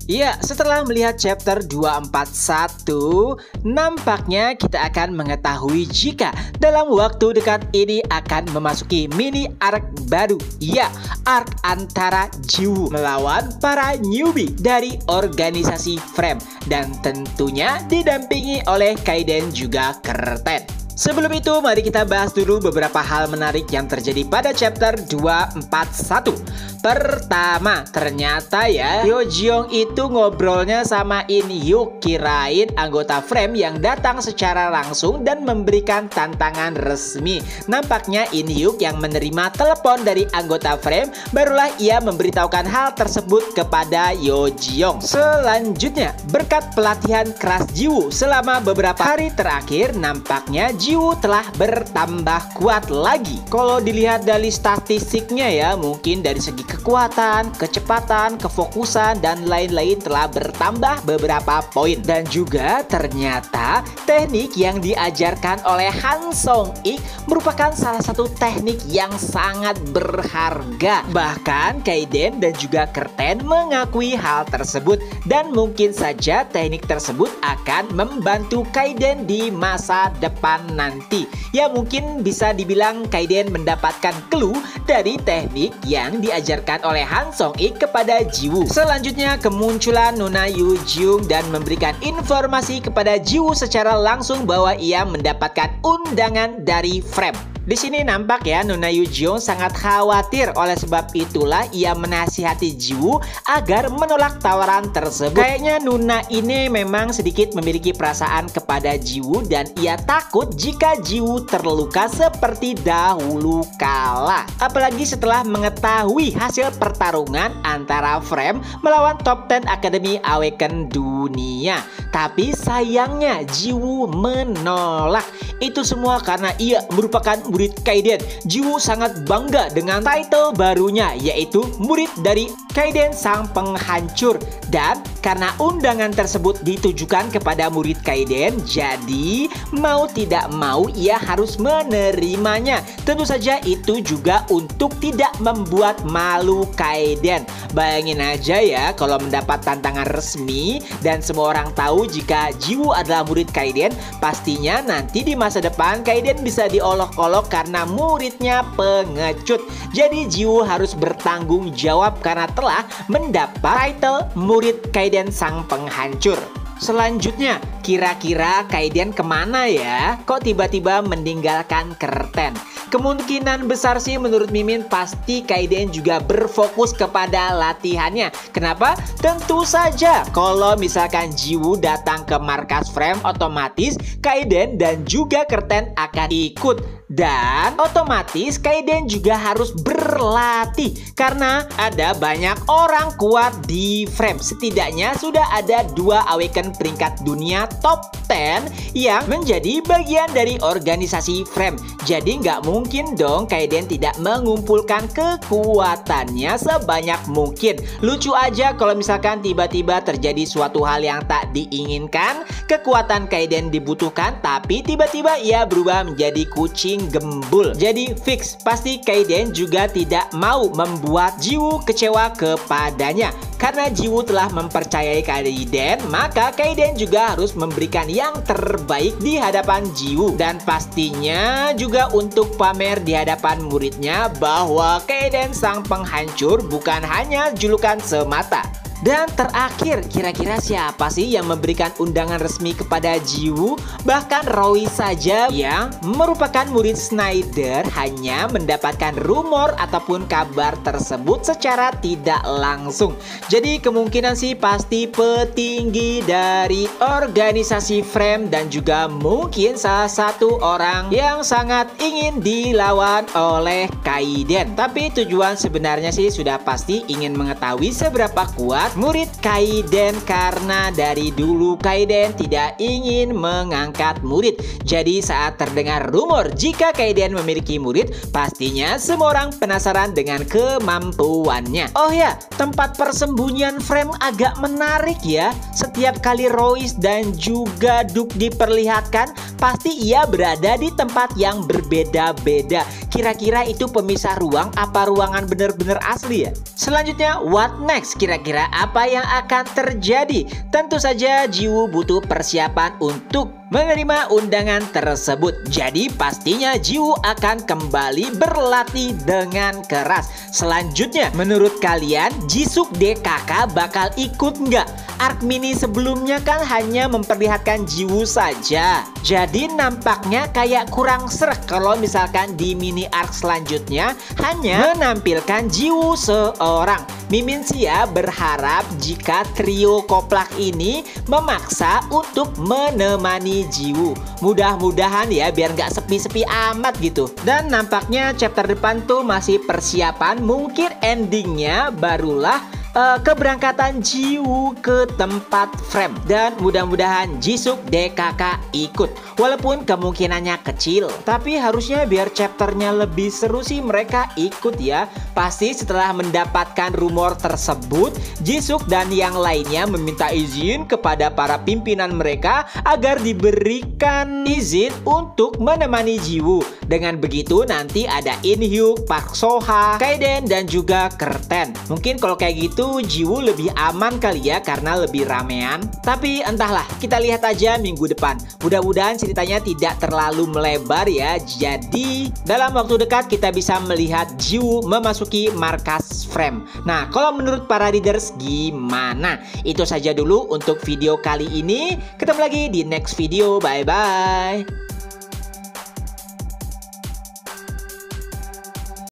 Ya, setelah melihat chapter 241, nampaknya kita akan mengetahui jika dalam waktu dekat ini akan memasuki mini arc baru. Ya, arc antara Jiwoo melawan para newbie dari organisasi Frame dan tentunya didampingi oleh Kaiden juga Curtain. Sebelum itu, mari kita bahas dulu beberapa hal menarik yang terjadi pada chapter 241. Pertama, ternyata ya Hyojeong itu ngobrolnya sama In Hyuk, kirain anggota Frame yang datang secara langsung dan memberikan tantangan resmi. Nampaknya In Hyuk yang menerima telepon dari anggota Frame, barulah ia memberitahukan hal tersebut kepada Hyojeong. Selanjutnya, berkat pelatihan keras Jiwoo selama beberapa hari terakhir, nampaknya Jiwoo telah bertambah kuat lagi. Kalau dilihat dari statistiknya ya, mungkin dari segi kekuatan, kecepatan, kefokusan, dan lain-lain telah bertambah beberapa poin. Dan juga ternyata teknik yang diajarkan oleh Han Song-ik merupakan salah satu teknik yang sangat berharga. Bahkan Kaiden dan juga Curtain mengakui hal tersebut, dan mungkin saja teknik tersebut akan membantu Kaiden di masa depan nanti. Ya, mungkin bisa dibilang Kaiden mendapatkan clue dari teknik yang diajarkan oleh Han Song-ik kepada Jiwoo. Selanjutnya, kemunculan Nona Hyojeong dan memberikan informasi kepada Jiwoo secara langsung bahwa ia mendapatkan undangan dari Frame. Di sini nampak ya Nona Hyojeong sangat khawatir, oleh sebab itulah ia menasihati Jiwoo agar menolak tawaran tersebut. Kayaknya Nona ini memang sedikit memiliki perasaan kepada Jiwoo dan ia takut jika Jiwoo terluka seperti dahulu kala. Apalagi setelah mengetahui hasil pertarungan antara Frame melawan Top 10 Academy Awaken dunia. Tapi sayangnya Jiwoo menolak. Itu semua karena ia merupakan murid Kaiden. Jiwoo sangat bangga dengan title barunya, yaitu murid dari Kaiden Sang Penghancur. Dan karena undangan tersebut ditujukan kepada murid Kaiden, jadi mau tidak mau ia harus menerimanya. Tentu saja itu juga untuk tidak membuat malu Kaiden. Bayangin aja ya kalau mendapat tantangan resmi dan semua orang tahu jika Jiwoo adalah murid Kaiden, pastinya nanti di masa depan Kaiden bisa diolok-olok karena muridnya pengecut. Jadi Jiwoo harus bertanggung jawab karena telah mendapat title murid Kaiden Sang Penghancur. Selanjutnya, kira-kira Kaiden kemana ya? Kok tiba-tiba meninggalkan Curtain? Kemungkinan besar sih menurut Mimin pasti Kaiden juga berfokus kepada latihannya. Kenapa? Tentu saja kalau misalkan Jiwoo datang ke markas Frame, otomatis Kaiden dan juga Curtain akan ikut. Dan otomatis Kaiden juga harus berlatih karena ada banyak orang kuat di Frame. Setidaknya sudah ada 2 Awaken peringkat dunia top 10 yang menjadi bagian dari organisasi Frame. Jadi nggak mungkin dong Kaiden tidak mengumpulkan kekuatannya sebanyak mungkin. Lucu aja kalau misalkan tiba-tiba terjadi suatu hal yang tak diinginkan, kekuatan Kaiden dibutuhkan, tapi tiba-tiba ia berubah menjadi kucing gembul. Jadi fix pasti Kaiden juga tidak mau membuat Jiwoo kecewa kepadanya. Karena Jiwoo telah mempercayai Kaiden, maka Kaiden juga harus memberikan yang terbaik di hadapan Jiwoo. Dan pastinya juga untuk pamer di hadapan muridnya bahwa Kaiden Sang Penghancur bukan hanya julukan semata. Dan terakhir, kira-kira siapa sih yang memberikan undangan resmi kepada Jiwoo? Bahkan Roy saja yang merupakan murid Schneider hanya mendapatkan rumor ataupun kabar tersebut secara tidak langsung. Jadi kemungkinan sih pasti petinggi dari organisasi Frame dan juga mungkin salah satu orang yang sangat ingin dilawan oleh Kaiden. Tapi tujuan sebenarnya sih sudah pasti ingin mengetahui seberapa kuat murid Kaiden, karena dari dulu Kaiden tidak ingin mengangkat murid. Jadi saat terdengar rumor jika Kaiden memiliki murid, pastinya semua orang penasaran dengan kemampuannya. Oh ya, tempat persembunyian Frame agak menarik ya. Setiap kali Royce dan juga Duke diperlihatkan, pasti ia berada di tempat yang berbeda-beda. Kira-kira itu pemisah ruang apa ruangan bener-bener asli ya? Selanjutnya, what next? Kira-kira apa yang akan terjadi? Tentu saja Jiwoo butuh persiapan untuk menerima undangan tersebut. Jadi pastinya Jiwoo akan kembali berlatih dengan keras. Selanjutnya, menurut kalian Jisuk DKK bakal ikut nggak? Arc mini sebelumnya kan hanya memperlihatkan Jiwoo saja. Jadi nampaknya kayak kurang sreg kalau misalkan di mini arc selanjutnya hanya menampilkan Jiwoo seorang. Mimin Xia berharap jika trio koplak ini memaksa untuk menemani Jiwoo. Mudah-mudahan ya biar nggak sepi-sepi amat gitu. Dan nampaknya chapter depan tuh masih persiapan. Mungkin endingnya barulah keberangkatan Jiwoo ke tempat frame. Dan mudah-mudahan Jisuk DKK ikut. Walaupun kemungkinannya kecil, tapi harusnya biar chapternya lebih seru sih mereka ikut ya. Pasti setelah mendapatkan rumor tersebut, Jisuk dan yang lainnya meminta izin kepada para pimpinan mereka agar diberikan izin untuk menemani Jiwoo. Dengan begitu nanti ada In-hyuk, Park Soha, Kaeden dan juga Kerten. Mungkin kalau kayak gitu Jiwoo lebih aman kali ya karena lebih ramean. Tapi entahlah, kita lihat aja minggu depan. Mudah-mudahan ceritanya tidak terlalu melebar ya. Jadi dalam waktu dekat kita bisa melihat Jiwoo memasuki markas frame. Nah, kalau menurut para readers gimana? Itu saja dulu untuk video kali ini. Ketemu lagi di next video. Bye bye.